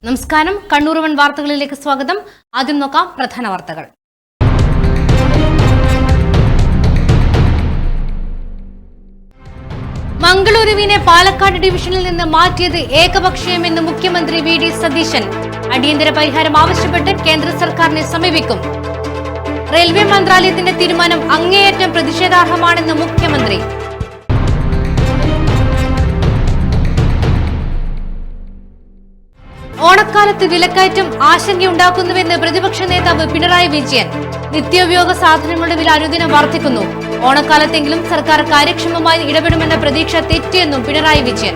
നമസ്കാരം, കണ്ണൂർ വൺ വാർത്തകളിലേക്ക് സ്വാഗതം. ആദ്യം നോക്കാം പ്രധാന വാർത്തകൾ. മംഗളൂരുവിനെ പാലക്കാട് ഡിവിഷനിൽ നിന്ന് മാറ്റിയത് ഏകപക്ഷീയമെന്ന് മുഖ്യമന്ത്രി വി.ഡി. സതീശൻ. അടിയന്തര പരിഹാരം ആവശ്യപ്പെട്ട് കേന്ദ്ര സർക്കാരിനെ സമീപിക്കും. റെയിൽവേ മന്ത്രാലയത്തിന്റെ തീരുമാനം അങ്ങേയറ്റം പ്രതിഷേധാർഹമാണെന്ന് മുഖ്യമന്ത്രി. ഓണക്കാലത്ത് വിലക്കയറ്റം ആശങ്കയുണ്ടാക്കുന്നുവെന്ന് പ്രതിപക്ഷ നേതാവ് പിണറായി വിജയൻ. നിത്യോപയോഗ സാധനങ്ങളുടെ വില അനുദിനം വർദ്ധിക്കുന്നു. ഓണക്കാലത്തെങ്കിലും സർക്കാർ കാര്യക്ഷമമായി ഇടപെടുമെന്ന പ്രതീക്ഷ തെറ്റിയെന്നും പിണറായി വിജയൻ.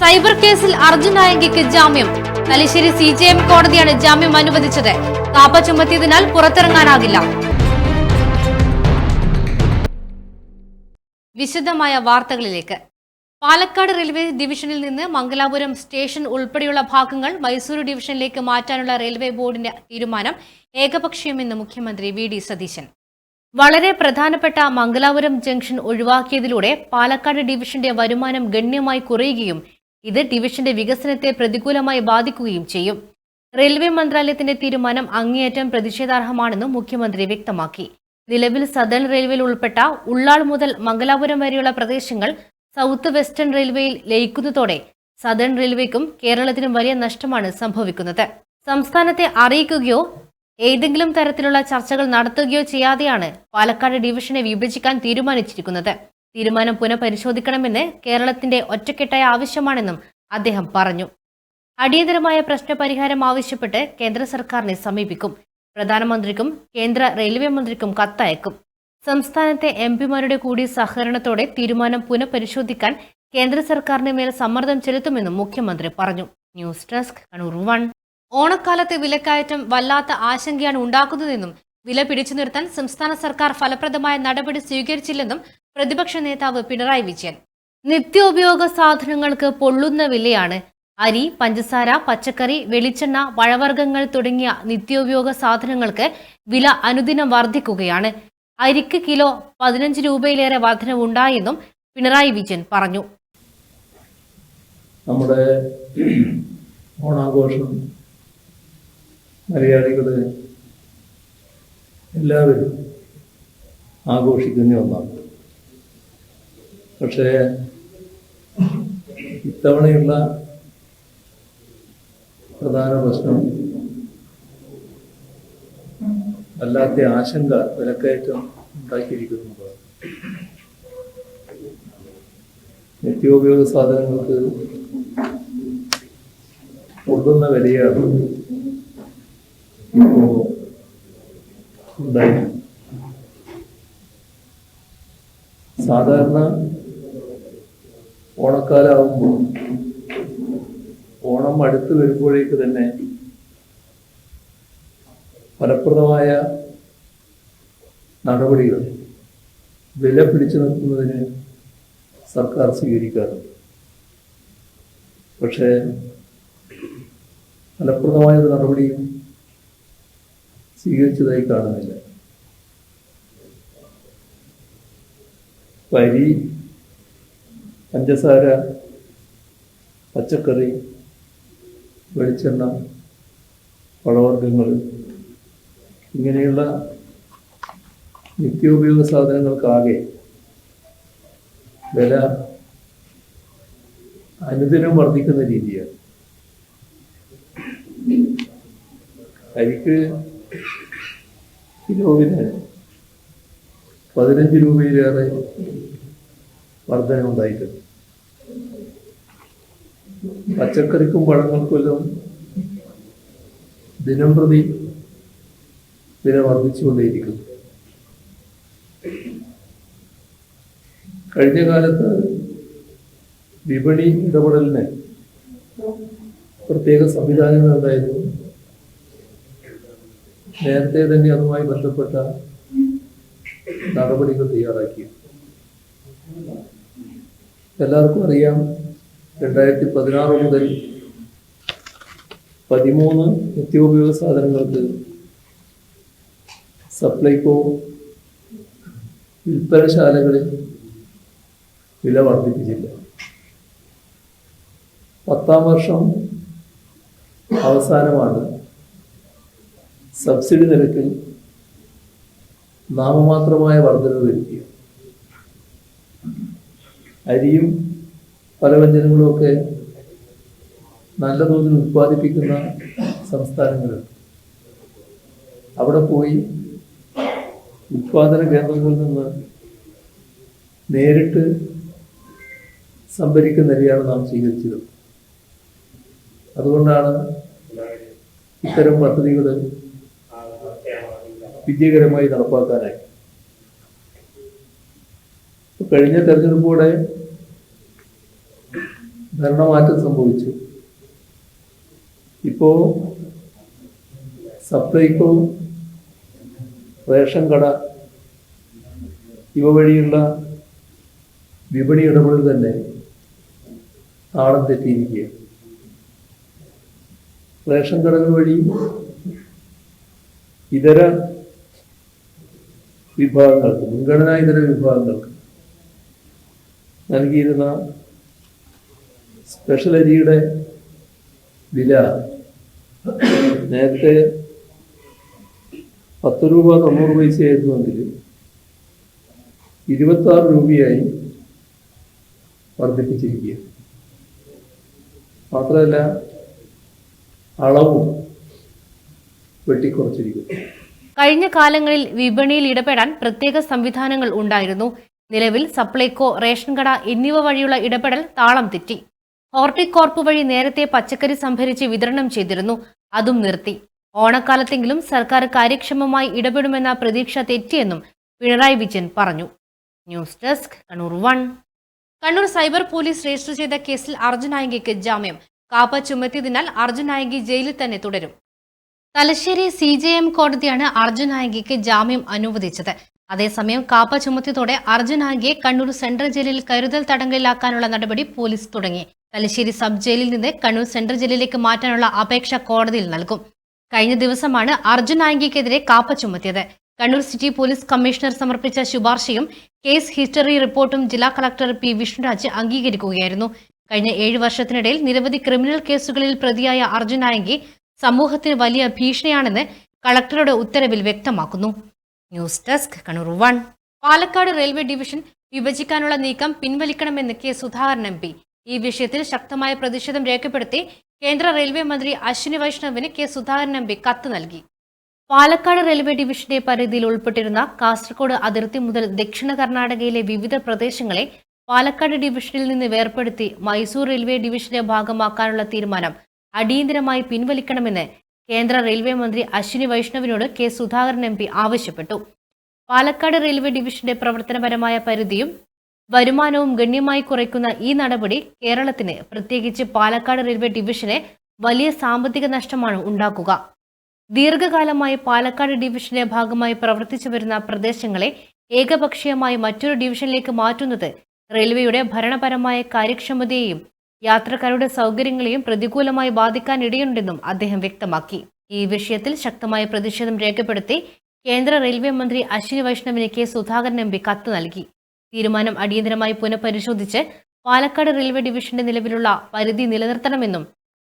സൈബർ കേസിൽ അർജുൻ നായങ്കിക്ക് ജാമ്യം. തലശ്ശേരി CJM കോടതിയാണ് ജാമ്യം അനുവദിച്ചത്. കാപ്പ ചുമത്തിയതിനാൽ പുറത്തിറങ്ങാനാകില്ല. വിശദമായ വാർത്തകളിലേക്ക്. പാലക്കാട് റെയിൽവേ ഡിവിഷനിൽ നിന്ന് മംഗലാപുരം സ്റ്റേഷൻ ഉൾപ്പെടെയുള്ള ഭാഗങ്ങൾ മൈസൂരു ഡിവിഷനിലേക്ക് മാറ്റാനുള്ള റെയിൽവേ ബോർഡിന്റെ തീരുമാനം ഏകപക്ഷീയമെന്ന് മുഖ്യമന്ത്രി വി.ഡി. സതീശൻ. വളരെ പ്രധാനപ്പെട്ട മംഗലാപുരം ജംഗ്ഷൻ ഒഴിവാക്കിയതിലൂടെ പാലക്കാട് ഡിവിഷന്റെ വരുമാനം ഗണ്യമായി കുറയുകയും ഇത് ഡിവിഷന്റെ വികസനത്തെ പ്രതികൂലമായി ബാധിക്കുകയും ചെയ്യും. റെയിൽവേ മന്ത്രാലയത്തിന്റെ തീരുമാനം അങ്ങേയറ്റം പ്രതിഷേധാർഹമാണെന്നും മുഖ്യമന്ത്രി വ്യക്തമാക്കി. നിലവിൽ സദേൺ റെയിൽവേയിൽ ഉൾപ്പെട്ട ഉള്ളാൾ മുതൽ മംഗലാപുരം വരെയുള്ള പ്രദേശങ്ങൾ സൗത്ത് വെസ്റ്റേൺ റെയിൽവേയിൽ ലയിക്കുന്നതോടെ സദേൺ റെയിൽവേക്കും കേരളത്തിനും വലിയ നഷ്ടമാണ് സംഭവിക്കുന്നത്. സംസ്ഥാനത്തെ അറിയിക്കുകയോ ഏതെങ്കിലും തരത്തിലുള്ള ചർച്ചകൾ നടത്തുകയോ ചെയ്യാതെയാണ് പാലക്കാട് ഡിവിഷനെ വിഭജിക്കാൻ തീരുമാനിച്ചിരിക്കുന്നത്. തീരുമാനം പുനഃപരിശോധിക്കണമെന്ന് കേരളത്തിന്റെ ഒറ്റക്കെട്ടായ ആവശ്യമാണെന്നും അദ്ദേഹം പറഞ്ഞു. അടിയന്തരമായ പ്രശ്നപരിഹാരം ആവശ്യപ്പെട്ട് കേന്ദ്ര സർക്കാരിനെ സമീപിക്കും. പ്രധാനമന്ത്രിക്കും കേന്ദ്ര റെയിൽവേ മന്ത്രിക്കും കത്തയക്കും. സംസ്ഥാനത്തെ MP-മാരുടെ കൂടി സഹകരണത്തോടെ തീരുമാനം പുനഃപരിശോധിക്കാൻ കേന്ദ്ര സർക്കാരിന് മേൽ സമ്മർദ്ദം ചെലുത്തുമെന്നും മുഖ്യമന്ത്രി പറഞ്ഞു. News desk Kannur one. ഓണക്കാലത്തെ വിലക്കയറ്റം വല്ലാത്ത ആശങ്കയാണ് ഉണ്ടാക്കുന്നതെന്നും വില പിടിച്ചു നിർത്താൻ സംസ്ഥാന സർക്കാർ ഫലപ്രദമായ നടപടി സ്വീകരിച്ചില്ലെന്നും പ്രതിപക്ഷ നേതാവ് പിണറായി വിജയൻ. നിത്യോപയോഗ സാധനങ്ങൾക്ക് പൊള്ളുന്ന വിലയാണ്. അരി, പഞ്ചസാര, പച്ചക്കറി, വെളിച്ചെണ്ണ, പഴവർഗ്ഗങ്ങൾ തുടങ്ങിയ നിത്യോപയോഗ സാധനങ്ങൾക്ക് വില അനുദിനം വർദ്ധിക്കുകയാണ്. അരിക്ക് കിലോ 15 രൂപയിലേറെ വർധനവുണ്ടായെന്നും പിണറായി വിജയൻ പറഞ്ഞു. നമ്മുടെ ഓണാഘോഷം മലയാളികള് എല്ലാവരും ആഘോഷിക്കുന്ന ഒന്നാണ്. പക്ഷേ ഇത്തവണയുള്ള പ്രധാന പ്രശ്നം വല്ലാത്ത ആശങ്ക വിലക്കയറ്റം ഉണ്ടാക്കിയിരിക്കുന്നതാണ്. നിത്യോപയോഗ സാധനങ്ങൾക്ക് പൊള്ളുന്ന വിലയാണ് ഇപ്പോൾ ഉണ്ടായി. സാധാരണ ഓണക്കാലാവുമ്പോൾ ഓണം അടുത്ത് വരുമ്പോഴേക്ക് തന്നെ ഫലപ്രദമായ നടപടികൾ വില പിടിച്ചു നിർത്തുന്നതിന് സർക്കാർ സ്വീകരിക്കാറുണ്ട്. പക്ഷേ ഫലപ്രദമായ ഒരു നടപടിയും സ്വീകരിച്ചതായി കാണുന്നില്ല. അരി, പഞ്ചസാര, പച്ചക്കറി, വെളിച്ചെണ്ണ, പഴവർഗ്ഗങ്ങൾ ഇങ്ങനെയുള്ള നിത്യോപയോഗ സാധനങ്ങൾക്കാകെ വില അനുദിനം വർദ്ധിക്കുന്ന രീതിയാണ്. അരിക്ക് കിലോവിന് 15 രൂപയിലേറെ വർധനമുണ്ടായിട്ടുണ്ട്. പച്ചക്കറിക്കും പഴങ്ങൾക്കെല്ലാം ദിനം പ്രതി വില വർദ്ധിച്ചുകൊണ്ടേയിരിക്കുന്നു. കഴിഞ്ഞ കാലത്ത് വിപണി ഇടപെടലിന് പ്രത്യേക സംവിധാനങ്ങൾ ഉണ്ടായിരുന്നു. നേരത്തെ തന്നെ അതുമായി ബന്ധപ്പെട്ട നടപടികൾ തയ്യാറാക്കി. എല്ലാവർക്കും അറിയാം, 2016 മുതൽ 13 നിത്യോപയോഗ സാധനങ്ങൾക്ക് സപ്ലൈകോ വിൽപ്പനശാലകളിൽ വില വർദ്ധിപ്പിച്ചില്ല. 10ാം വർഷം അവസാനമാണ് സബ്സിഡി നിരക്കിൽ നാമമാത്രമായ വർധനവ് വരുത്തിയത്. അരിയും പലവ്യഞ്ജനങ്ങളുമൊക്കെ നല്ല തോതിൽ ഉത്പാദിപ്പിക്കുന്ന സംസ്ഥാനങ്ങളുണ്ട്. അവിടെ പോയി ഉത്പാദന കേന്ദ്രങ്ങളിൽ നിന്ന് നേരിട്ട് സംഭരിക്കുന്ന നിലയാണ് നാം സ്വീകരിച്ചത്. അതുകൊണ്ടാണ് ഇത്തരം പദ്ധതികൾ വിജയകരമായി നടപ്പാക്കാനായി. കഴിഞ്ഞ തെരഞ്ഞെടുപ്പോടെ ഭരണമാറ്റം സംഭവിച്ചു. ഇപ്പോ സപ്ലൈകോ, റേഷൻ കട ഇവ വഴിയുള്ള വിപണി ഇടപെടൽ തന്നെ താളം തെറ്റിയിരിക്കുകയാണ്. റേഷൻ കടകൾ വഴി ഇതര വിഭാഗങ്ങൾക്ക്, മുൻഗണനാ ഇതര വിഭാഗങ്ങൾക്ക് നൽകിയിരുന്ന സ്പെഷ്യൽ അരിയുടെ വില നേരത്തെ 10 രൂപ 90 പൈസയായിരുന്നുവെങ്കിൽ 26 രൂപയായി വർദ്ധിപ്പിച്ചിരിക്കുക. മാത്രമല്ല അളവും വെട്ടിക്കുറച്ചിരിക്കുന്നു. കഴിഞ്ഞ കാലങ്ങളിൽ വിപണിയിൽ ഇടപെടാൻ പ്രത്യേക സംവിധാനങ്ങൾ ഉണ്ടായിരുന്നു. നിലവിൽ സപ്ലൈകോ, റേഷൻ കട എന്നിവ വഴിയുള്ള ഇടപെടൽ താളം തെറ്റി. ഹോർട്ടികോർപ്പ് വഴി നേരത്തെ പച്ചക്കറി സംഭരിച്ച് വിതരണം ചെയ്തിരുന്നു. അതും നിർത്തി. ഓണക്കാലത്തെങ്കിലും സർക്കാർ കാര്യക്ഷമമായി ഇടപെടുമെന്ന പ്രതീക്ഷ തെറ്റിയെന്നും പിണറായി വിജയൻ പറഞ്ഞു. News desk Kannur 1. Kannur cyber police register ചെയ്ത കേസിൽ അർജുൻ നായകിക്ക് ജാമ്യം. കാപ്പ ചുമത്തിയതിനാൽ അർജുൻ നായകി ജയിലിൽ തന്നെ തുടരും. തലശ്ശേരി CJM കോടതിയാണ് അർജുൻ നായകിക്ക് ജാമ്യം അനുവദിച്ചത്. അതേസമയം കാപ്പ ചുമത്തിയതോടെ അർജുൻ നായകിയെ കണ്ണൂർ സെൻട്രൽ ജയിലിൽ കരുതൽ തടങ്കലിലാക്കാനുള്ള നടപടി പോലീസ് തുടങ്ങി. തലശ്ശേരി സബ് ജയിലിൽ നിന്ന് കണ്ണൂർ സെൻട്രൽ ജയിലിലേക്ക് മാറ്റാനുള്ള അപേക്ഷ കോടതിയിൽ നൽകും. കഴിഞ്ഞ ദിവസമാണ് അർജുൻ നായകിക്കെതിരെ കാപ്പ ചുമത്തിയത്. കണ്ണൂർ സിറ്റി പോലീസ് കമ്മീഷണർ സമർപ്പിച്ച ശുപാർശയും കേസ് ഹിസ്റ്ററി റിപ്പോർട്ടും ജില്ലാ കളക്ടർ P. വിഷ്ണുരാജ് അംഗീകരിക്കുകയായിരുന്നു. കഴിഞ്ഞ 7 വർഷത്തിനിടയിൽ നിരവധി ക്രിമിനൽ കേസുകളിൽ പ്രതിയായ അർജുൻ നായകി സമൂഹത്തിന് വലിയ ഭീഷണിയാണെന്ന് കളക്ടറുടെ ഉത്തരവിൽ വ്യക്തമാക്കുന്നു. News desk Kannur 1. Palakkad railway division വിഭജിക്കാനുള്ള നീക്കം പിൻവലിക്കണമെന്ന് K. സുധാകരൻ MP. ഈ വിഷയത്തിൽ ശക്തമായ പ്രതിഷേധം രേഖപ്പെടുത്തി കേന്ദ്ര റെയിൽവേ മന്ത്രി അശ്വിനി വൈഷ്ണവിന് K. സുധാകരൻ MP കത്ത് നൽകി. പാലക്കാട് റെയിൽവേ ഡിവിഷന്റെ പരിധിയിൽ ഉൾപ്പെട്ടിരുന്ന കാസർഗോഡ് അതിർത്തി മുതൽ ദക്ഷിണ കർണാടകയിലെ വിവിധ പ്രദേശങ്ങളെ പാലക്കാട് ഡിവിഷനിൽ നിന്ന് വേർപെടുത്തി മൈസൂർ റെയിൽവേ ഡിവിഷന്റെ ഭാഗമാക്കാനുള്ള തീരുമാനം അടിയന്തരമായി പിൻവലിക്കണമെന്ന് കേന്ദ്ര റെയിൽവേ മന്ത്രി അശ്വിനി വൈഷ്ണവിനോട് K. സുധാകരൻ MP ആവശ്യപ്പെട്ടു. പാലക്കാട് റെയിൽവേ ഡിവിഷന്റെ പ്രവർത്തനപരമായ പരിധിയും വരുമാനവും ഗണ്യമായി കുറയ്ക്കുന്ന ഈ നടപടി കേരളത്തിന്, പ്രത്യേകിച്ച് പാലക്കാട് റെയിൽവേ ഡിവിഷന് വലിയ സാമ്പത്തിക നഷ്ടമാണ് ഉണ്ടാക്കുക. ദീർഘകാലമായി പാലക്കാട് ഡിവിഷന്റെ ഭാഗമായി പ്രവർത്തിച്ചു വരുന്ന പ്രദേശങ്ങളെ ഏകപക്ഷീയമായി മറ്റൊരു ഡിവിഷനിലേക്ക് മാറ്റുന്നത് റെയിൽവേയുടെ ഭരണപരമായ കാര്യക്ഷമതയെയും യാത്രക്കാരുടെ സൗകര്യങ്ങളെയും പ്രതികൂലമായി ബാധിക്കാനിടയുണ്ടെന്നും അദ്ദേഹം വ്യക്തമാക്കി. ഈ വിഷയത്തിൽ ശക്തമായ പ്രതിഷേധം രേഖപ്പെടുത്തി കേന്ദ്ര റെയിൽവേ മന്ത്രി അശ്വിനി വൈഷ്ണവിന് K. സുധാകരൻ MP കത്ത് നൽകി. തീരുമാനം അടിയന്തരമായി പുനഃപരിശോധിച്ച് പാലക്കാട് റെയിൽവേ ഡിവിഷന്റെ നിലവിലുള്ള പരിധി നിലനിർത്തണമെന്നും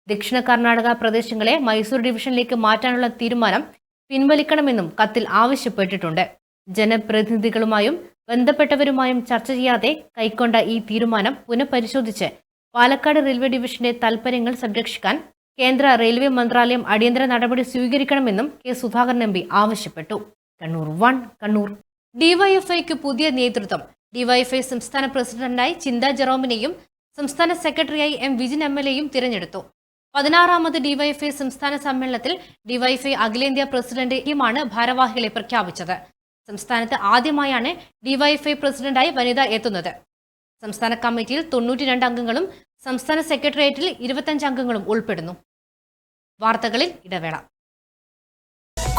ദക്ഷിണ കർണാടക പ്രദേശങ്ങളെ മൈസൂർ ഡിവിഷനിലേക്ക് മാറ്റാനുള്ള തീരുമാനം പിൻവലിക്കണമെന്നും കത്തിൽ ആവശ്യപ്പെട്ടിട്ടുണ്ട്. ജനപ്രതിനിധികളുമായും ബന്ധപ്പെട്ടവരുമായും ചർച്ച ചെയ്യാതെ കൈക്കൊണ്ട ഈ തീരുമാനം പുനഃപരിശോധിച്ച് പാലക്കാട് റെയിൽവേ ഡിവിഷന്റെ താൽപര്യങ്ങൾ സംരക്ഷിക്കാൻ കേന്ദ്ര റെയിൽവേ മന്ത്രാലയം അടിയന്തര നടപടി സ്വീകരിക്കണമെന്നും K. സുധാകരൻ MP ആവശ്യപ്പെട്ടു. കണ്ണൂർ 1. കണ്ണൂർ ഡിവൈഎഫ്ഐക്ക് പുതിയ നേതൃത്വം. ഡിവൈഎഫ്ഐ സംസ്ഥാന പ്രസിഡന്റായി ചിന്ത ജെറോമിനെയും സംസ്ഥാന സെക്രട്ടറിയായി M. വിജിൻ MLA തിരഞ്ഞെടുത്തു. 16ാമത് ഡിവൈഎഫ്ഐ സംസ്ഥാന സമ്മേളനത്തിൽ ഡിവൈഎഫ്ഐ അഖിലേന്ത്യാ പ്രസിഡന്റുമാണ് ഭാരവാഹികളെ പ്രഖ്യാപിച്ചത്. സംസ്ഥാനത്ത് ആദ്യമായാണ് ഡിവൈഎഫ്ഐ പ്രസിഡന്റായി വനിത എത്തുന്നത്. സംസ്ഥാന കമ്മിറ്റിയിൽ 92 അംഗങ്ങളും സംസ്ഥാന സെക്രട്ടേറിയറ്റിൽ 25 അംഗങ്ങളും ഉൾപ്പെടുന്നു. വാർത്തകളിൽ ഇടവേള.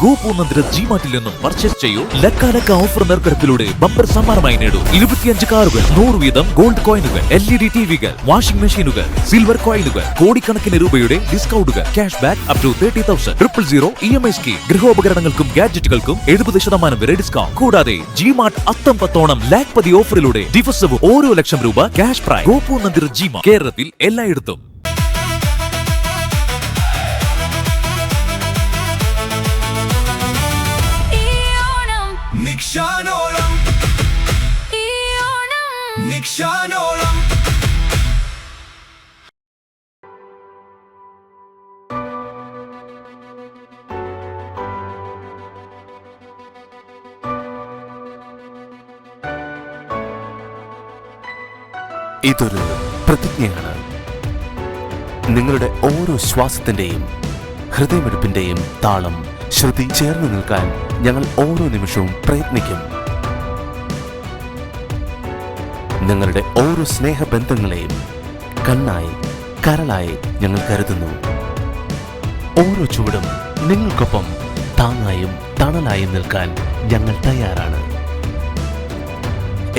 ഗോപൂർണന്തിര ജിമാർട്ടിൽ നിന്നും പർച്ചേസ് ചെയ്യൂ. ലക്കാലക്ക ഓഫർ നറുക്കെടുപ്പിലൂടെ ബമ്പർ സമ്മാനമായി നേടൂ. 25 കാറുകൾ, 100 വീതം ഗോൾഡ് കോയിനുകൾ, LED ടിവികൾ, വാഷിംഗ് മെഷീനുകൾ, സിൽവർ കോയിനുകൾ, കോടിക്കണക്കിന് രൂപയുടെ ഡിസ്കൗണ്ടുകൾ, cash back up to 30,000, 000 EMI scheme, ഗൃഹോപകരണങ്ങൾക്കും ഗാഡ്ജറ്റുകൾക്കും 70% വരെ ഡിസ്കൗണ്ട്. കൂടാതെ ജിമാർട്ട് അത്തം പത്തോണം ലാഖ്പതി ഓഫറിലൂടെ ദിവസവും ഓരോ ലക്ഷം രൂപ ക്യാഷ് പ്രൈസ്. ഗോപൂർണന്തിര ജിമാർട്ട് കേരളത്തിൽ എല്ലായിടത്തും. ഇതൊരു പ്രതിജ്ഞയാണ്. നിങ്ങളുടെ ഓരോ ശ്വാസത്തിന്റെയും ഹൃദയമിടിപ്പിന്റെയും താളം ശ്രുതി ചേർന്ന് നിൽക്കാൻ ഞങ്ങൾ ഓരോ നിമിഷവും പ്രയത്നിക്കും. നിങ്ങളുടെ ഓരോ സ്നേഹബന്ധങ്ങളെയും കണ്ണായി കരളായി ഞങ്ങൾ കരുതുന്നു. ഓരോ ചുവടും നിങ്ങൾക്കൊപ്പം താങ്ങായും തണലായും നിൽക്കാൻ ഞങ്ങൾ തയ്യാറാണ്.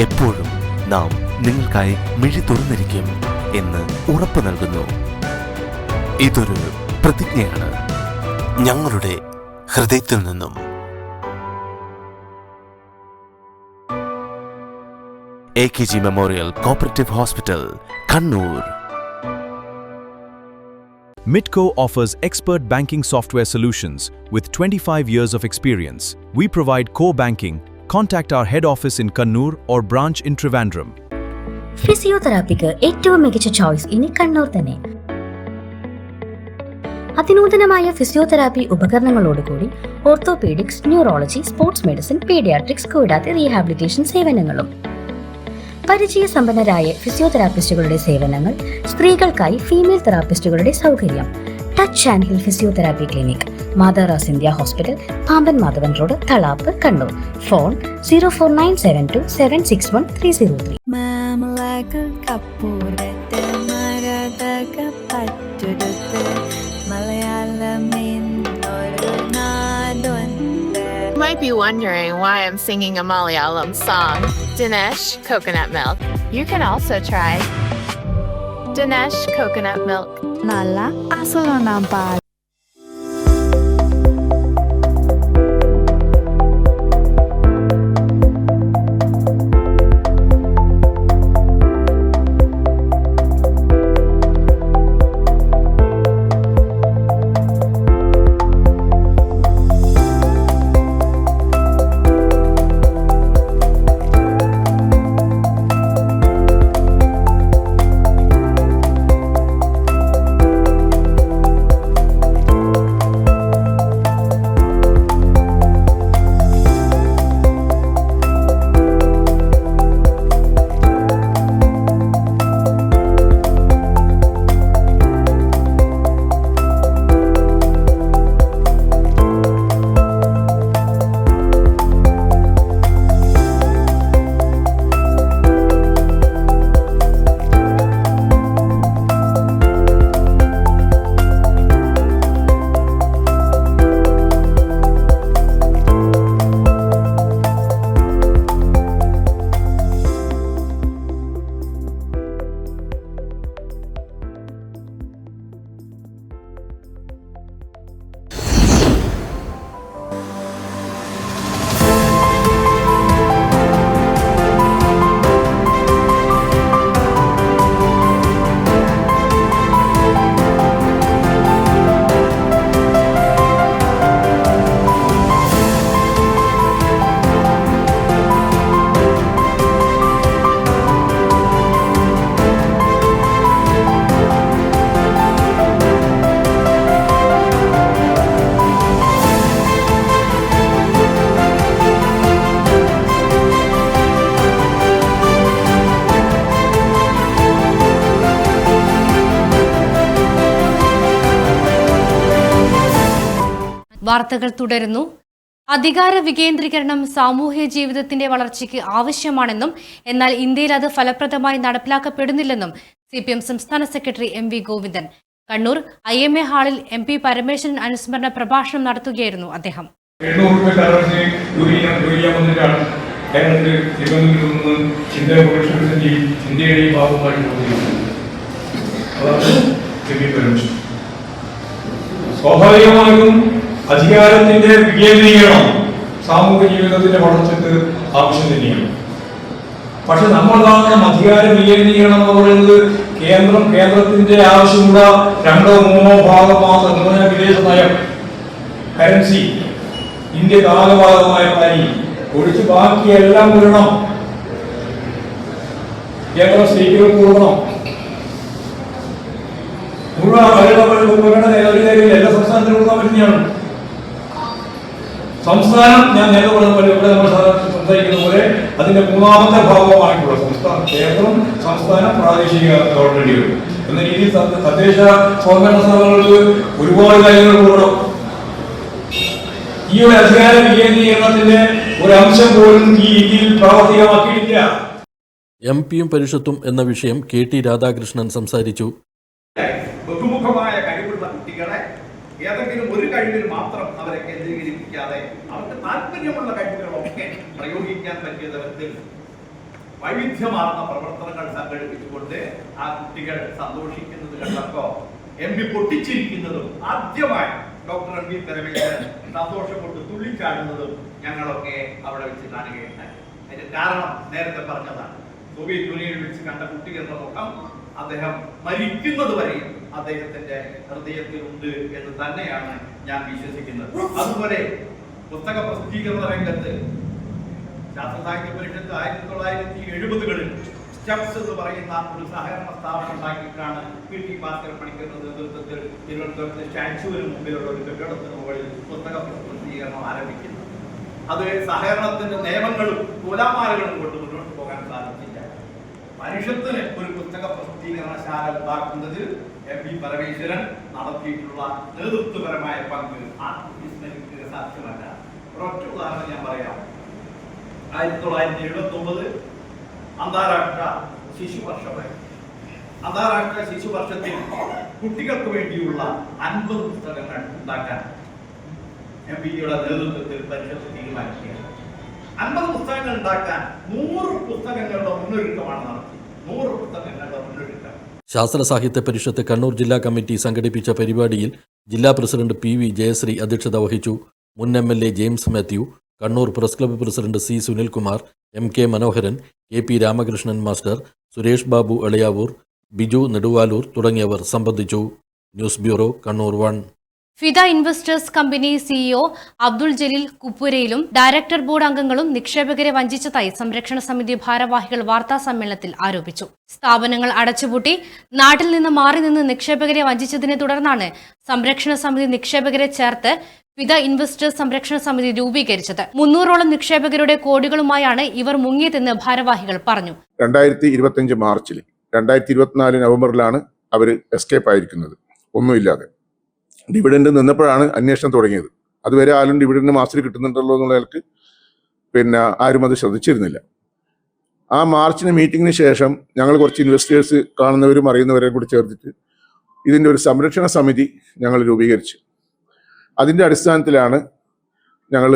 എപ്പോഴും നാം നിങ്ങൾക്കായി മിഴി തുറന്നിരിക്കും എന്ന് ഉറപ്പു നൽകുന്നു. ഇതൊരു പ്രതിജ്ഞയാണ് ഞങ്ങളുടെ ഹൃദയത്തിൽ നിന്നും. AKG Memorial Cooperative Hospital, Kannur. Mitco offers expert banking software solutions with 25 years of experience. We provide core banking. Contact our head office in Kannur or branch in Trivandrum. ഫിസിയോതെറാപ്പിക്ക് ഏറ്റവും മികച്ച ചോയ്സ് ഇനി കണ്ണൂർ തന്നെ. അതിനൂതനമായ ഫിസിയോതെറാപ്പി ഉപകരണങ്ങളോടുകൂടി orthopaedics, neurology, sports medicine, paediatrics കൂടാതെ rehabilitation സേവനങ്ങളും. പരിചയസമ്പന്നരായ ഫിസിയോതെറാപ്പിസ്റ്റുകളുടെ സേവനങ്ങൾ, സ്ത്രീകൾക്കായി ഫീമെയിൽ തെറാപ്പിസ്റ്റുകളുടെ സൗകര്യം. Touch and heal physiotherapy clinic, മാതാറാസ് India hospital, Pamban Madhavan road, Thalap, Kannur. Phone 04972 761 303. You might be wondering why I'm singing a Malayalam song, Dinesh Coconut Milk. You can also try Dinesh Coconut Milk. Nalla asalo nampal. വാർത്തകൾ തുടരുന്നു. അധികാര വികേന്ദ്രീകരണം സാമൂഹ്യ ജീവിതത്തിന്റെ വളർച്ചയ്ക്ക് ആവശ്യമാണെന്നും എന്നാൽ ഇന്ത്യയിൽ അത് ഫലപ്രദമായി നടപ്പിലാക്കപ്പെടുന്നില്ലെന്നും CPM സംസ്ഥാന secretary MV Govindan. Kannur IMA ഹാളിൽ MP പരമേശ്വരൻ അനുസ്മരണ പ്രഭാഷണം നടത്തുകയായിരുന്നു അദ്ദേഹം. 700 കറൻസി ജോലി വന്നിട്ടാണ് കേരളത്തിൽ തിരുവനന്തപുരത്ത് നിന്ന് ചിന്തയെ പ്രൊഫഷണൽസിന്റെ ഇന്ത്യയുടെ ഈ ഭാഗമായിട്ട് പോകുന്നത്. അതാണ് പരമേശ്വരൻ. സ്വാഭാവികമായും അധികാരത്തിന്റെ വികേന്ദ്രീകരണം സാമൂഹിക ജീവിതത്തിന്റെ വളർച്ചയ്ക്ക് ആവശ്യം തന്നെയാണ്. പക്ഷെ നമ്മൾ കാണുന്ന അധികാര വികേന്ദ്രീകരണം എന്ന് പറയുന്നത് കേന്ദ്രത്തിന്റെ ആവശ്യമുള്ള 2 or 3 ഭാഗം മാത്രം എന്ന് പറഞ്ഞാൽ വിദേശ നയം, കറൻസി, ഇന്ത്യ കാലഭാഗമായ പനി ഒഴിച്ച് ബാക്കിയെല്ലാം വിടണം. കേന്ദ്ര സ്റ്റേറ്റുകൾക്ക് കൊടുക്കണം. എല്ലാ സംസ്ഥാനത്തിനും കൊടുക്കാൻ പറ്റുന്നതാണ്. സംസ്ഥാനം ഞാൻ നേരത്തെ പറഞ്ഞ പോലെ ഇവിടെ നമ്മൾ സംസാരിക്കുന്ന പോലെ അതിന്റെ 3ാമത്തെ ഭാഗമായിട്ടുള്ള സംസ്ഥാനം, കേന്ദ്രം, സംസ്ഥാനം, പ്രാദേശിക ഗവൺമെന്റുകൾ എന്ന രീതിയിൽ തദ്ദേശ സ്വയംഭരണ സ്ഥാപനങ്ങൾക്ക് ഒരുപാട് കാര്യങ്ങൾ കൊടുക്കണം. ഈ ഒരു അധികാര വികേന്ദ്രീകരണത്തിന്റെ ഒരു അംശം പോലും ഈ രീതിയിൽ പ്രാവർത്തികമാക്കിയിട്ടില്ല. എംപിയും പരിഷത്തും എന്ന വിഷയം KT രാധാകൃഷ്ണൻ സംസാരിച്ചു. ബഹുമുഖമായ കഴിവുള്ള കുട്ടികളെ ഏതെങ്കിലും ഒരു കഴിവിൽ മാത്രം അവരെ കേന്ദ്രീകരിപ്പിക്കാതെ അവർക്ക് താല്പര്യമുള്ള കഴിവുകളൊക്കെ പ്രയോഗിക്കാൻ പറ്റിയ തരത്തിൽ വൈവിധ്യമാർന്ന പ്രവർത്തനങ്ങൾ സംഘടിപ്പിച്ചുകൊണ്ട് ആ കുട്ടികൾ സന്തോഷിക്കുന്നത് കണ്ടപ്പോ MP പൊട്ടിച്ചിരിക്കുന്നതും ആദ്യമായി ഡോക്ടർ MP പരമേശ്വരൻ സന്തോഷം കൊണ്ട് തുള്ളിച്ചാടുന്നതും ഞങ്ങളൊക്കെ അവിടെ വെച്ച് കാണുകയുണ്ടായി. അതിന്റെ കാരണം നേരത്തെ പറഞ്ഞതാണ്. സോവിയറ്റ് യൂണിയനിൽ വെച്ച് കണ്ട കുട്ടികളുടെ മുഖം അദ്ദേഹം മരിക്കുന്നത് വരെയും അദ്ദേഹത്തിന്റെ ഹൃദയത്തിലുണ്ട് എന്ന് തന്നെയാണ് ഞാൻ വിശ്വസിക്കുന്നത്. അതുപോലെ പുസ്തക പ്രസിദ്ധീകരണ രംഗത്ത് ശാസ്ത്ര സാഹിത്യ പരിഷത്ത് 1970-കളിൽ സ്റ്റെപ്സ് എന്ന് പറയുന്ന ഒരു സഹകരണ സ്ഥാപനം ഉണ്ടാക്കിയിട്ടാണ് PT ഭാസ്കരൻ പണിക്കരുടെ നേതൃത്വത്തിൽ തിരുവനന്തപുരത്ത് സ്റ്റാച്യുവിന് മുമ്പിലുള്ള ഒരു കെട്ടിടത്തിന് മുകളിൽ പുസ്തക പ്രസിദ്ധീകരണം ആരംഭിക്കുന്നത്. അത് സഹകരണത്തിന്റെ നിയമങ്ങളും നൂലാമാലകളും കൊണ്ട് മുന്നോട്ട് പോകാൻ സാധിച്ചില്ല. പരിഷത്തിന് ഒരു പുസ്തക പ്രസിദ്ധീകരണശാല ഉണ്ടാക്കുന്നതിൽ MP പരമേശ്വരൻ നടത്തിയിട്ടുള്ള നേതൃത്വപരമായ പങ്ക് വിസ്മരിക്കുക സാധ്യമല്ല. ഒരൊറ്റ ഉദാഹരണം ഞാൻ പറയാം. 1979 അന്താരാഷ്ട്ര ശിശുവർഷമായി. അന്താരാഷ്ട്ര ശിശുവർഷത്തിൽ കുട്ടികൾക്ക് വേണ്ടിയുള്ള 50 പുസ്തകങ്ങൾ ഉണ്ടാക്കാൻ MP-യുടെ നേതൃത്വത്തിൽ പരിഷത്ത് തീരുമാനിക്കുകയാണ്. 50 പുസ്തകങ്ങൾ ഉണ്ടാക്കാൻ 100 പുസ്തകങ്ങളുടെ മുന്നൊരുക്കമാണ് നടത്തി. 100 പുസ്തകങ്ങളുടെ മുന്നൊരുക്കം. ശാസ്ത്ര സാഹിത്യ പരിഷത്ത് കണ്ണൂർ ജില്ലാ കമ്മിറ്റി സംഘടിപ്പിച്ച പരിപാടിയിൽ ജില്ലാ പ്രസിഡന്റ് PV ജയശ്രീ അധ്യക്ഷത വഹിച്ചു. മുൻ MLA James Mathew, Kannur press club president C Sunilkumar, MK Manoharan, KP Ramakrishnan master, Suresh Babu Elayavoor, Biju Neduvaloor തുടങ്ങിയവർ സംബന്ധിച്ചു. News bureau, Kannur 1. Fida investors company CEO Abdul Jaleel കുപ്പുരയിലും ഡയറക്ടർ ബോർഡ് അംഗങ്ങളും നിക്ഷേപകരെ വഞ്ചിച്ചതായി സംരക്ഷണ സമിതി ഭാരവാഹികൾ വാർത്താ സമ്മേളനത്തിൽ ആരോപിച്ചു. സ്ഥാപനങ്ങൾ അടച്ചുപൂട്ടി നാട്ടിൽ നിന്ന് മാറി നിന്ന് നിക്ഷേപകരെ വഞ്ചിച്ചതിനെ തുടർന്നാണ് സംരക്ഷണ സമിതി നിക്ഷേപകരെ ചേർത്ത് ഫിദ ഇൻവെസ്റ്റേഴ്സ് സംരക്ഷണ സമിതി രൂപീകരിച്ചത്. 300ഓളം നിക്ഷേപകരുടെ കോടികളുമായാണ് ഇവർ മുങ്ങിയതെന്ന് ഭാരവാഹികൾ പറഞ്ഞു. 2025 മാർച്ചിൽ 2024 നവംബറിലാണ് അവർ എസ്കേപ്പ് ആയിരിക്കുന്നത്, ഒന്നുമില്ലാതെ. ഡിവിഡൻഡ് നിന്നപ്പോഴാണ് അന്വേഷണം തുടങ്ങിയത്. അതുവരെ ആരും ഡിവിഡൻഡ് മാസത്തിൽ കിട്ടുന്നുണ്ടല്ലോ എന്നുള്ളവർക്ക് ആരും അത് ശ്രദ്ധിച്ചിരുന്നില്ല. ആ മാർച്ചിന് മീറ്റിങ്ങിന് ശേഷം ഞങ്ങൾ കുറച്ച് ഇൻവെസ്റ്റേഴ്സ് കാണുന്നവരും അറിയുന്നവരെയും കൂടി ചേർത്തിട്ട് ഇതിൻ്റെ ഒരു സംരക്ഷണ സമിതി ഞങ്ങൾ രൂപീകരിച്ചു. അതിൻ്റെ അടിസ്ഥാനത്തിലാണ് ഞങ്ങൾ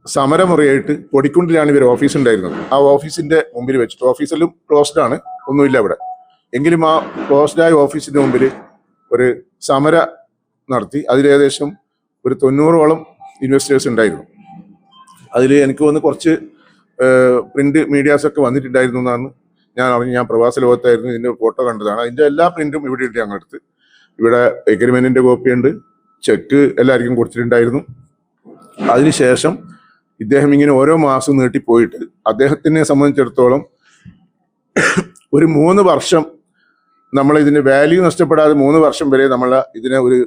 സമരമുറയായിട്ട് പൊടിക്കുണ്ടിലാണ് ഇവർ ഓഫീസ് ഉണ്ടായിരുന്നത്. ആ ഓഫീസിൻ്റെ മുമ്പിൽ വെച്ചിട്ട്, ഓഫീസിലും ക്ലോസ്ഡാണ്, ഒന്നുമില്ല അവിടെ, എങ്കിലും ആ ക്ലോസ്ഡായ ഓഫീസിൻ്റെ മുമ്പിൽ ഒരു സമര നടത്തി. അതിലേകദേശം ഒരു 90ഓളം ഇൻവെസ്റ്റേഴ്സ് ഉണ്ടായിരുന്നു. അതിൽ എനിക്ക് വന്ന് കുറച്ച് പ്രിന്റ് മീഡിയാസൊക്കെ വന്നിട്ടുണ്ടായിരുന്നു എന്നാണ് ഞാൻ അറിഞ്ഞു. ഞാൻ പ്രവാസ ലോകത്തായിരുന്നു, ഇതിൻ്റെ ഫോട്ടോ കണ്ടതാണ്. അതിൻ്റെ എല്ലാ പ്രിന്റും ഇവിടെ ഉണ്ട് ഞങ്ങളടുത്ത്. ഇവിടെ എഗ്രിമെന്റിന്റെ കോപ്പിയുണ്ട്, ചെക്ക് എല്ലാവർക്കും കൊടുത്തിട്ടുണ്ടായിരുന്നു. അതിനുശേഷം ഇദ്ദേഹം ഇങ്ങനെ ഓരോ മാസം നീട്ടിപ്പോയിട്ട് അദ്ദേഹത്തിനെ സംബന്ധിച്ചിടത്തോളം ഒരു 3 വർഷം നമ്മൾ ഇതിന്റെ വാല്യൂ നഷ്ടപ്പെടാതെ 3 വർഷം വരെ നമ്മൾ ഇതിനെ ഒരു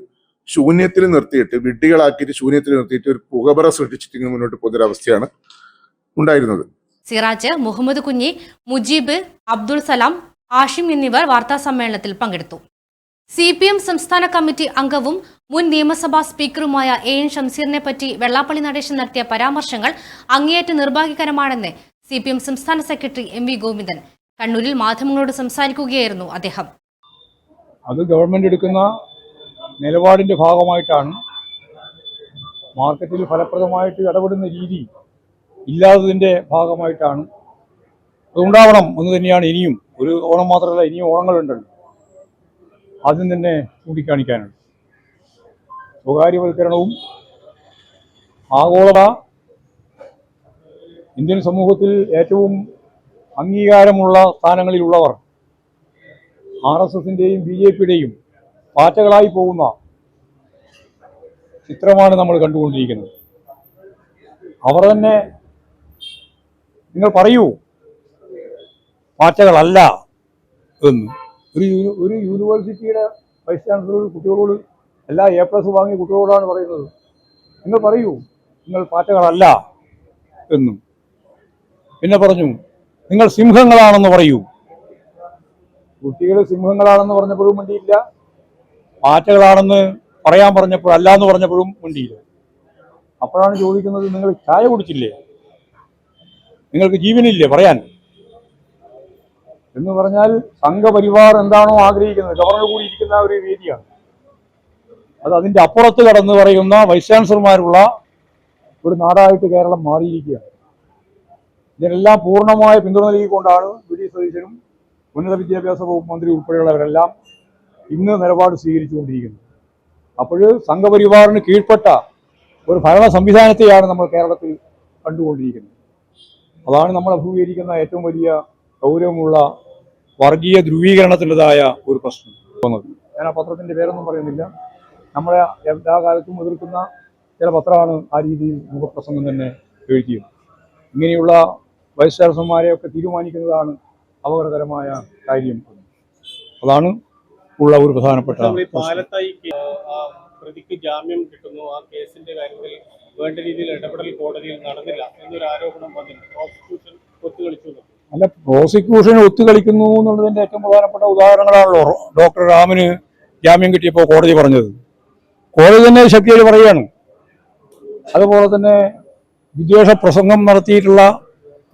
ശൂന്യത്തിൽ നിർത്തിയിട്ട്, വിഡ്ഢികളാക്കിയിട്ട് ശൂന്യത്തിൽ നിർത്തിയിട്ട് ഒരു പുകപറ സൃഷ്ടിച്ചിട്ട് ഇങ്ങനെ മുന്നോട്ട് പോകുന്നൊരവസ്ഥയാണ് ഉണ്ടായിരുന്നത്. സിറാജ്, മുഹമ്മദ് കുഞ്ഞി, മുജീബ്, അബ്ദുൾ സലാം, ആഷിം എന്നിവർ വാർത്താ സമ്മേളനത്തിൽ പങ്കെടുത്തു. CPM സംസ്ഥാന കമ്മിറ്റി അംഗവും മുൻ നിയമസഭാ സ്പീക്കറുമായ AN ഷംസീറിനെ പറ്റി വെള്ളാപ്പള്ളി നടേശൻ നടത്തിയ പരാമർശങ്ങൾ അങ്ങേയറ്റം നിർഭാഗ്യകരമാണെന്ന് CPM സംസ്ഥാന സെക്രട്ടറി MV ഗോവിന്ദൻ കണ്ണൂരിൽ മാധ്യമങ്ങളോട് സംസാരിക്കുകയായിരുന്നു അദ്ദേഹം. അത് ഗവൺമെന്റ് എടുക്കുന്ന നിലപാടിന്റെ ഭാഗമായിട്ടാണ് മാർക്കറ്റിൽ ഫലപ്രദമായിട്ട് ഇടപെടുന്ന രീതി ഇല്ലാത്തതിൻ്റെ ഭാഗമായിട്ടാണ്. അതുണ്ടാവണം എന്ന് തന്നെയാണ് ഇനിയും, ഒരു ഓണം മാത്രമല്ല ഇനിയും ഓണങ്ങളുണ്ടല്ലോ, ആദ്യം തന്നെ ചൂണ്ടിക്കാണിക്കാനാണ്. സ്വകാര്യവൽക്കരണവും ആഗോളത ഇന്ത്യൻ സമൂഹത്തിൽ ഏറ്റവും അംഗീകാരമുള്ള സ്ഥാനങ്ങളിലുള്ളവർ RSSന്റെയും BJPയുടെയും പാറ്റകളായി പോകുന്ന ചിത്രമാണ് നമ്മൾ കണ്ടുകൊണ്ടിരിക്കുന്നത്. അവർ തന്നെ നിങ്ങൾ പറയൂ പാറ്റകളല്ല എന്ന്. ഒരു യൂണിവേഴ്സിറ്റിയുടെ വൈസ് ചാൻസലർ കുട്ടികളോട് എല്ലാ A+ വാങ്ങിയ കുട്ടികളോടാണ് പറയുന്നത്, നിങ്ങൾ പറയൂ നിങ്ങൾ പാറ്റകളല്ല എന്നും. പിന്നെ പറഞ്ഞു നിങ്ങൾ സിംഹങ്ങളാണെന്ന് പറയൂ. കുട്ടികൾ സിംഹങ്ങളാണെന്ന് പറഞ്ഞപ്പോഴും മിണ്ടിയില്ല, പാറ്റകളാണെന്ന് പറയാൻ പറഞ്ഞപ്പോൾ അല്ല എന്ന് പറഞ്ഞപ്പോഴും മിണ്ടിയില്ല. അപ്പോഴാണ് ചോദിക്കുന്നത്, നിങ്ങൾ ചായ കുടിച്ചില്ലേ, നിങ്ങൾക്ക് ജീവനില്ലേ പറയാൻ എന്ന് പറഞ്ഞാൽ സംഘപരിവാർ എന്താണോ ആഗ്രഹിക്കുന്നത്, ഗവർണർ കൂടി ഇരിക്കുന്ന ഒരു വേദിയാണ് അത്. അതിൻ്റെ അപ്പുറത്ത് കടന്ന് പറയുന്ന വൈസ് ചാൻസലർമാരുള്ള ഒരു നാടായിട്ട് കേരളം മാറിയിരിക്കുകയാണ്. ഇതിനെല്ലാം പൂർണ്ണമായ പിന്തുണ നൽകിക്കൊണ്ടാണ് VD സതീശനും ഉന്നത വിദ്യാഭ്യാസ വകുപ്പ് മന്ത്രി ഉൾപ്പെടെയുള്ളവരെല്ലാം ഇന്ന് നിലപാട് സ്വീകരിച്ചുകൊണ്ടിരിക്കുന്നത്. അപ്പോൾ സംഘപരിവാറിന് കീഴ്പ്പെട്ട ഒരു ഭരണ സംവിധാനത്തെയാണ് നമ്മൾ കേരളത്തിൽ കണ്ടുകൊണ്ടിരിക്കുന്നത്. അതാണ് നമ്മൾ അഭിമുഖീകരിക്കുന്ന ഏറ്റവും വലിയ ഗൗരവമുള്ള വർഗീയ ധ്രുവീകരണത്തിൻ്റെതായ ഒരു പ്രശ്നം. ഞാൻ ആ പത്രത്തിൻ്റെ പേരൊന്നും പറയുന്നില്ല, നമ്മളെ എല്ലാ കാലത്തും എതിർക്കുന്ന ചില പത്രമാണ് ആ രീതിയിൽ മുഖപ്രസംഗം തന്നെ എഴുതിയത്. ഇങ്ങനെയുള്ള വൈസ് ചാൻസലർമാരെയൊക്കെ തീരുമാനിക്കുന്നതാണ് അപകടകരമായ കാര്യം. അതാണ് ഉള്ള ഒരു പ്രധാനപ്പെട്ട പാലത്തായി പ്രതിക്ക് ജാമ്യം കിട്ടുന്നു. ആ കേസിന്റെ കാര്യത്തിൽ വേണ്ട രീതിയിൽ ഇടപെടൽ കോടതിയിൽ നടന്നില്ല എന്നൊരു ആരോപണം വന്നിട്ടുണ്ട്. പ്രോസിക്യൂഷൻ ഒത്തുകളിച്ചു. അല്ല, പ്രോസിക്യൂഷൻ ഒത്തുകളിക്കുന്നു എന്നുള്ളതിൻ്റെ ഏറ്റവും പ്രധാനപ്പെട്ട ഉദാഹരണങ്ങളാണല്ലോ ഡോക്ടർ രാമന് ജാമ്യം കിട്ടിയപ്പോൾ കോടതി പറഞ്ഞത്. കോടതി തന്നെ ശക്തിയായി പറയുകയാണ്. അതുപോലെ തന്നെ വിദ്വേഷ പ്രസംഗം നടത്തിയിട്ടുള്ള,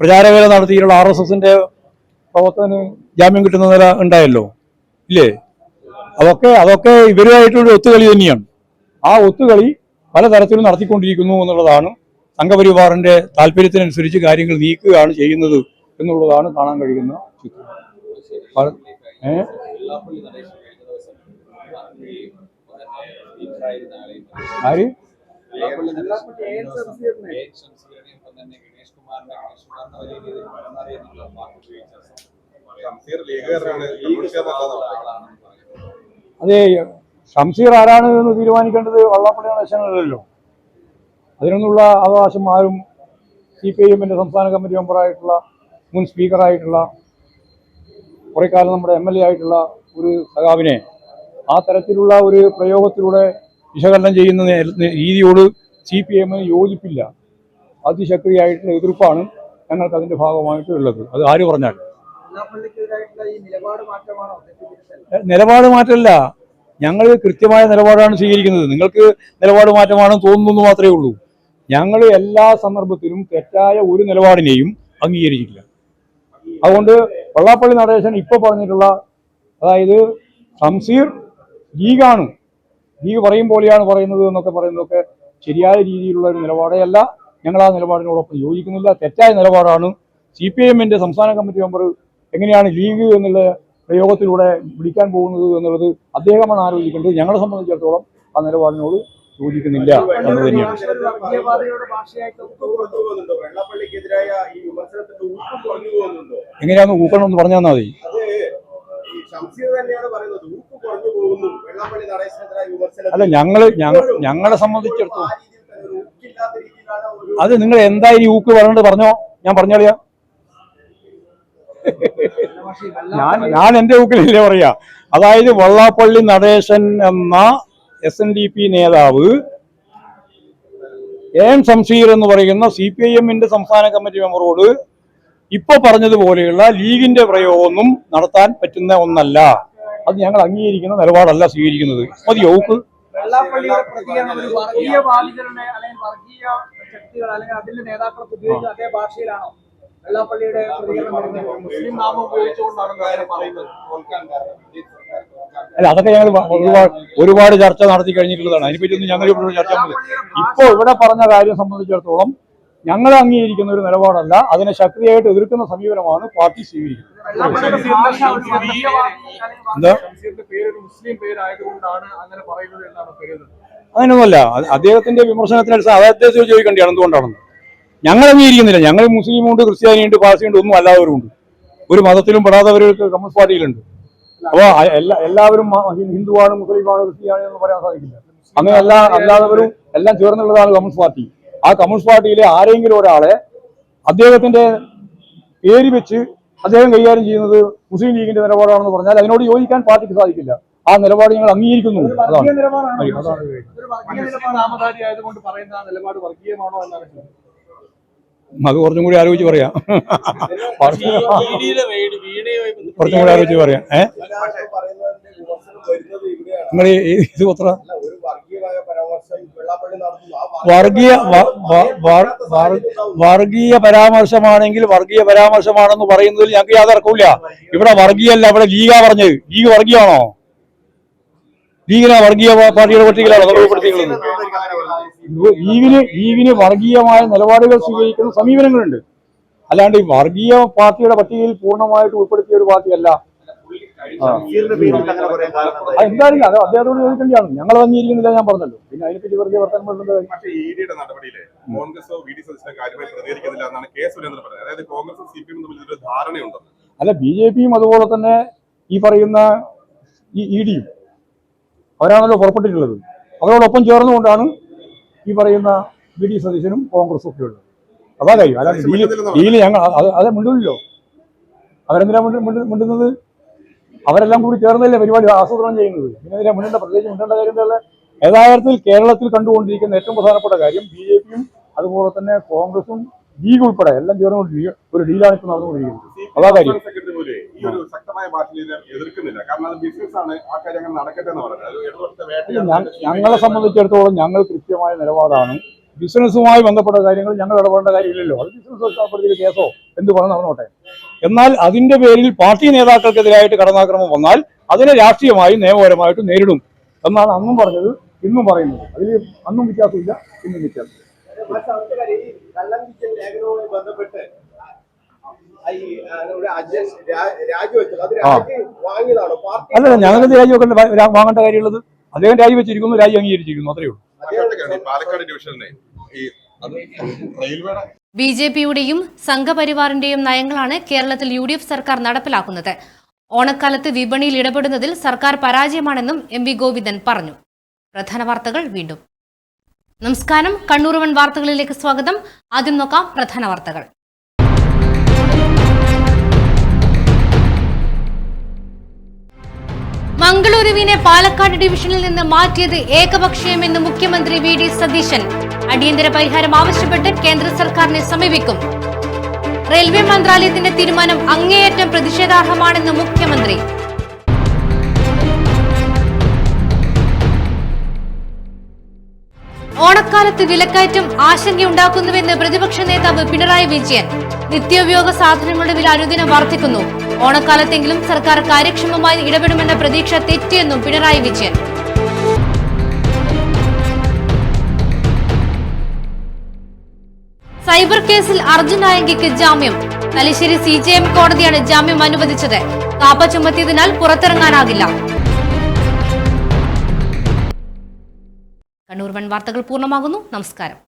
പ്രചാരവേല നടത്തിയിട്ടുള്ള RSSന്റെ പ്രവർത്തകന് ജാമ്യം കിട്ടുന്ന നില ഉണ്ടായല്ലോ, ഇല്ലേ? അതൊക്കെ ഇവരുമായിട്ടുള്ള ഒത്തുകളി തന്നെയാണ്. ആ ഒത്തുകളി പലതരത്തിലും നടത്തിക്കൊണ്ടിരിക്കുന്നു എന്നുള്ളതാണ്. സംഘപരിവാറിന്റെ താല്പര്യത്തിനനുസരിച്ച് കാര്യങ്ങൾ നീക്കുകയാണ് ചെയ്യുന്നത് എന്നുള്ളതാണ് കാണാൻ കഴിയുന്ന ചിത്രം. ആര് അതെ, ഷംസീർ ആരാണ് എന്ന് തീരുമാനിക്കേണ്ടത് വള്ളാപ്പള്ളി നടേശനല്ലല്ലോ. അതിനൊന്നുള്ള അവകാശം ആരും CPIMന്റെ സംസ്ഥാന കമ്മിറ്റി മെമ്പറായിട്ടുള്ള, മുൻ സ്പീക്കറായിട്ടുള്ള, കുറേ കാലം നമ്മുടെ MLA ആയിട്ടുള്ള ഒരു സഖാവിനെ ആ തരത്തിലുള്ള ഒരു പ്രയോഗത്തിലൂടെ വിശകലനം ചെയ്യുന്ന രീതിയോട് CPIM യോജിപ്പില്ല. അതിശക്തിയായിട്ടുള്ള എതിർപ്പാണ് ഞങ്ങൾക്ക് അതിൻ്റെ ഭാഗമായിട്ട് ഉള്ളത്. അത് ആര് പറഞ്ഞാൽ നിലപാട് മാറ്റമല്ല, ഞങ്ങൾ കൃത്യമായ നിലപാടാണ് സ്വീകരിക്കുന്നത്. നിങ്ങൾക്ക് നിലപാട് മാറ്റമാണെന്ന് തോന്നുന്നു മാത്രമേ ഉള്ളൂ. ഞങ്ങൾ എല്ലാ സന്ദർഭത്തിലും തെറ്റായ ഒരു നിലപാടിനെയും അംഗീകരിക്കില്ല. അതുകൊണ്ട് വള്ളാപ്പള്ളി നടേശൻ ഇപ്പോൾ പറഞ്ഞിട്ടുള്ള, അതായത് ഷംസീർ ലീഗാണ്, ലീഗ് പറയും പോലെയാണ് പറയുന്നത് എന്നൊക്കെ പറയുന്നതൊക്കെ ശരിയായ രീതിയിലുള്ള ഒരു നിലപാടേ അല്ല. ഞങ്ങൾ ആ നിലപാടിനോടൊപ്പം യോജിക്കുന്നില്ല. തെറ്റായ നിലപാടാണ്. CPIMന്റെ സംസ്ഥാന കമ്മിറ്റി മെമ്പർ എങ്ങനെയാണ് ലീഗ് എന്നുള്ള പ്രയോഗത്തിലൂടെ വിളിക്കാൻ പോകുന്നത് എന്നുള്ളത് അദ്ദേഹമാണ് ആലോചിക്കേണ്ടത്. ഞങ്ങളെ സംബന്ധിച്ചിടത്തോളം ആ നിലപാടിനോട് യോജിക്കുന്നില്ല എന്ന് തന്നെയാണ്. എങ്ങനെയാന്ന് ഊക്കണം എന്ന് പറഞ്ഞാൽ മതി. അല്ല, ഞങ്ങളെ സംബന്ധിച്ചിടത്തോളം അത് നിങ്ങൾ എന്തായാലും ഊക്ക് പറയേണ്ടത് പറഞ്ഞോ, ഞാൻ പറഞ്ഞോളിയാ. ഞാൻ എൻ്റെ ഊക്കിലല്ലേ പറയാ. അതായത് വള്ളാപ്പള്ളി നടേശൻ എന്ന SNDP നേതാവ് AM ഷംസീർ എന്ന് പറയുന്ന CPIMന്റെ സംസ്ഥാന കമ്മിറ്റി മെമ്പറോട് ഇപ്പൊ പറഞ്ഞതുപോലെയുള്ള ലീഗിന്റെ പ്രയോഗമൊന്നും നടത്താൻ പറ്റുന്ന ഒന്നല്ല. അത് ഞങ്ങൾ അംഗീകരിക്കുന്ന നിലപാടല്ല സ്വീകരിക്കുന്നത്. മതി ഊക്ക്. വെള്ളാപ്പള്ളിയുടെ പ്രതികരണം ഒരു വർഗീയവാദികളുടെ അല്ലെങ്കിൽ വർഗീയ ശക്തികൾ അല്ലെങ്കിൽ അതിന്റെ നേതാക്കൾക്ക് ഉപയോഗിക്കുന്ന അതേ ഭാഷയിലാണോ വെള്ളാപ്പള്ളിയുടെ പ്രതികരണം വരുന്നത്? മുസ്ലിം നാമം ഉപയോഗിച്ചുകൊണ്ടാണ് പറയുന്നത്. അല്ല, അതൊക്കെ ഞങ്ങൾ ഒരുപാട് ചർച്ച നടത്തി കഴിഞ്ഞിട്ടുള്ളതാണ്. അതിനെപ്പറ്റിയൊന്നും ഞങ്ങൾ ഇവിടെ ചർച്ച ഇപ്പോൾ ഇവിടെ പറഞ്ഞ കാര്യം സംബന്ധിച്ചിടത്തോളം ഞങ്ങൾ അംഗീകരിക്കുന്ന ഒരു നിലപാടല്ല, അതിനെ ശക്തിയായിട്ട് എതിർക്കുന്ന സമീപനമാണ് പാർട്ടി സ്വീകരിക്കുന്നത്. എന്താ അങ്ങനെയൊന്നുമല്ല, അദ്ദേഹത്തിന്റെ വിമർശനത്തിന് അദ്ദേഹത്തെ ചോദിക്കേണ്ടിയാണ് എന്തുകൊണ്ടാണെന്ന്. ഞങ്ങൾ അംഗീകരിക്കുന്നില്ല. ഞങ്ങൾ മുസ്ലിമുണ്ട്, ക്രിസ്ത്യാനിയുണ്ട്, പാർസിയുണ്ട്, ഒന്നും അല്ലാത്തവരുണ്ട്. ഒരു മതത്തിലും പെടാത്തവർക്ക് കമ്മ്യൂണിസ്റ്റ് പാർട്ടിയിലുണ്ട്. അപ്പോൾ എല്ലാവരും ഹിന്ദുവാണ്, മുസ്ലിമാണ്, ക്രിസ്ത്യാനി എന്ന് പറയാൻ സാധിക്കില്ല. അങ്ങനെ അല്ലാത്തവരും എല്ലാം ചേർന്നുള്ളതാണ് കമ്മ്യൂണിസ്റ്റ് പാർട്ടി. ആ കമ്മ്യൂണിസ്റ്റ് പാർട്ടിയിലെ ആരെങ്കിലും ഒരാളെ അദ്ദേഹത്തിന്റെ പേര് വെച്ച് അദ്ദേഹം കൈകാര്യം ചെയ്യുന്നത് മുസ്ലിം ലീഗിന്റെ നിലപാടാണെന്ന് പറഞ്ഞാൽ അതിനോട് യോജിക്കാൻ പാർട്ടിക്ക് സാധിക്കില്ല. ആ നിലപാട് ഞങ്ങൾ അംഗീകരിക്കുന്നു. അത് കുറച്ചും കൂടി ആലോചിച്ച് പറയാം. കുറച്ചും കൂടി ആലോചിച്ച് പറയാം. നിങ്ങൾ ഇത് പത്ര വർഗീയ പരാമർശമാണെങ്കിൽ വർഗീയ പരാമർശമാണെന്ന് പറയുന്നതിൽ ഞങ്ങൾക്ക് യാതൊരു തർക്കമില്ല. ഇവിടെ വർഗീയല്ല, ഇവിടെ ലീഗാ പറഞ്ഞത്. ലീഗ് വർഗീയമാണോ? ലീഗിനെ വർഗീയ പാർട്ടിയുടെ പട്ടികയിലാണോ ഉൾപ്പെടുത്തിയിട്ടുള്ളത്? ലീഗിന് വർഗീയമായ നിലപാടുകൾ സ്വീകരിക്കുന്ന സമീപനങ്ങളുണ്ട്. അല്ലാണ്ട് ഈ വർഗീയ പാർട്ടിയുടെ പട്ടികയിൽ പൂർണ്ണമായിട്ട് ഉൾപ്പെടുത്തിയ ഒരു പാർട്ടിയല്ല. എന്തായാലും അത് അദ്ദേഹത്തോട് ചോദിക്കേണ്ടിയാണ്. ഞങ്ങൾ അംഗീകരിക്കുന്നില്ല, ഞാൻ പറഞ്ഞല്ലോ. പിന്നെ അതിനെപ്പറ്റി വെറുതെ വർത്തമാനം അല്ല, BJPയും അതുപോലെ തന്നെ ഈ പറയുന്ന ഈ EDയും അവരാണല്ലോ പുറപ്പെട്ടിട്ടുള്ളത്. അവരോടൊപ്പം ചേർന്നുകൊണ്ടാണ് ഈ പറയുന്ന VD സതീശനും കോൺഗ്രസും ഒക്കെ ഉള്ളത്. അതാ കഴിയും. അല്ലാതെ ഡീല് ഞങ്ങൾ അത് മിണ്ടില്ലല്ലോ. അവരെന്തിനാ മിണ്ടുന്നത്? അവരെല്ലാം കൂടി ചേർന്നല്ലേ പരിപാടി ആസൂത്രണം ചെയ്യുന്നത്. പിന്നെ മുന്നേണ്ട പ്രത്യേകിച്ച് മുന്നേണ്ട കാര്യം എന്താ? യഥാർത്ഥത്തിൽ കേരളത്തിൽ കണ്ടുകൊണ്ടിരിക്കുന്ന ഏറ്റവും പ്രധാനപ്പെട്ട കാര്യം BJPയും അതുപോലെ തന്നെ കോൺഗ്രസും ലീഗ് ഉൾപ്പെടെ എല്ലാം ചേർന്നുകൊണ്ട് ഒരു ഡീലാണ് ഇപ്പോൾ നടന്നുകൊണ്ടിരിക്കുന്നത്. അതാ കാര്യം. ഞങ്ങളെ സംബന്ധിച്ചിടത്തോളം ഞങ്ങൾ കൃത്യമായ നിലപാടാണ്. ബിസിനസ്സുമായി ബന്ധപ്പെട്ട കാര്യങ്ങൾ ഞങ്ങൾ ഇടപെടേണ്ട കാര്യമില്ലല്ലോ. അത് ബിസിനസ് കേസോ എന്ത് പറഞ്ഞ് നടന്നോട്ടെ. എന്നാൽ അതിന്റെ പേരിൽ പാർട്ടി നേതാക്കൾക്കെതിരായിട്ട് കടന്നാക്രമം വന്നാൽ അതിനെ രാഷ്ട്രീയമായും നിയമപരമായിട്ടും നേരിടും എന്നാണ് അന്നും പറഞ്ഞത്, ഇന്നും പറയുന്നത്. അതിൽ അന്നും വ്യത്യാസമില്ല, ഇന്നും വ്യത്യാസമില്ല. അല്ല, ഞങ്ങൾക്ക് രാജിവെക്കേണ്ട വാങ്ങേണ്ട കാര്യമുള്ളത്. അദ്ദേഹം രാജിവെച്ചിരിക്കുന്നു, രാജി അംഗീകരിച്ചിരിക്കുന്നു, അത്രയേ ഉള്ളൂ. BJPയുടെയും സംഘപരിവാറിന്റെയും നയങ്ങളാണ് കേരളത്തിൽ UDF സർക്കാർ നടപ്പിലാക്കുന്നത്. ഓണക്കാലത്ത് വിപണിയിൽ ഇടപെടുന്നതിൽ സർക്കാർ പരാജയമാണെന്നും MV ഗോവിന്ദൻ പറഞ്ഞു. പ്രധാന വാർത്തകൾ വീണ്ടും. നമസ്കാരം, കണ്ണൂർ വൺ വാർത്തകളിലേക്ക് സ്വാഗതം. ആദ്യം നോക്കാം പ്രധാന വാർത്തകൾ. മംഗളൂരുവിനെ പാലക്കാട് ഡിവിഷനിൽ നിന്ന് മാറ്റിയത് ഏകപക്ഷീയമെന്ന് മുഖ്യമന്ത്രി VD സതീശൻ. അടിയന്തര പരിഹാരം ആവശ്യപ്പെട്ട് കേന്ദ്ര സർക്കാരിനെ സമീപിക്കും. റെയിൽവേ മന്ത്രാലയത്തിന്റെ തീരുമാനം അങ്ങേയറ്റം പ്രതിഷേധാർഹമാണെന്ന് മുഖ്യമന്ത്രി. ഓണക്കാലത്ത് വിലക്കയറ്റം ആശങ്കയുണ്ടാക്കുന്നുവെന്ന് പ്രതിപക്ഷ നേതാവ് പിണറായി വിജയൻ. നിത്യോപയോഗ സാധനങ്ങളുടെ വില അനുദിനം വർദ്ധിക്കുന്നു. ഓണക്കാലത്തെങ്കിലും സർക്കാർ കാര്യക്ഷമമായി ഇടപെടുമെന്ന പ്രതീക്ഷ തെറ്റിയെന്നും പിണറായി വിജയൻ. സൈബർ കേസിൽ അർജുൻ നായങ്കിക്ക് ജാമ്യം. തലശ്ശേരി CJM കോടതിയാണ് ജാമ്യം അനുവദിച്ചത്. കാപ്പ ചുമത്തിയതിനാൽ പുറത്തിറങ്ങാനാകില്ല. കണ്ണൂർ വൺ വാർത്തകൾ പൂർണ്ണമാകുന്നു. നമസ്കാരം.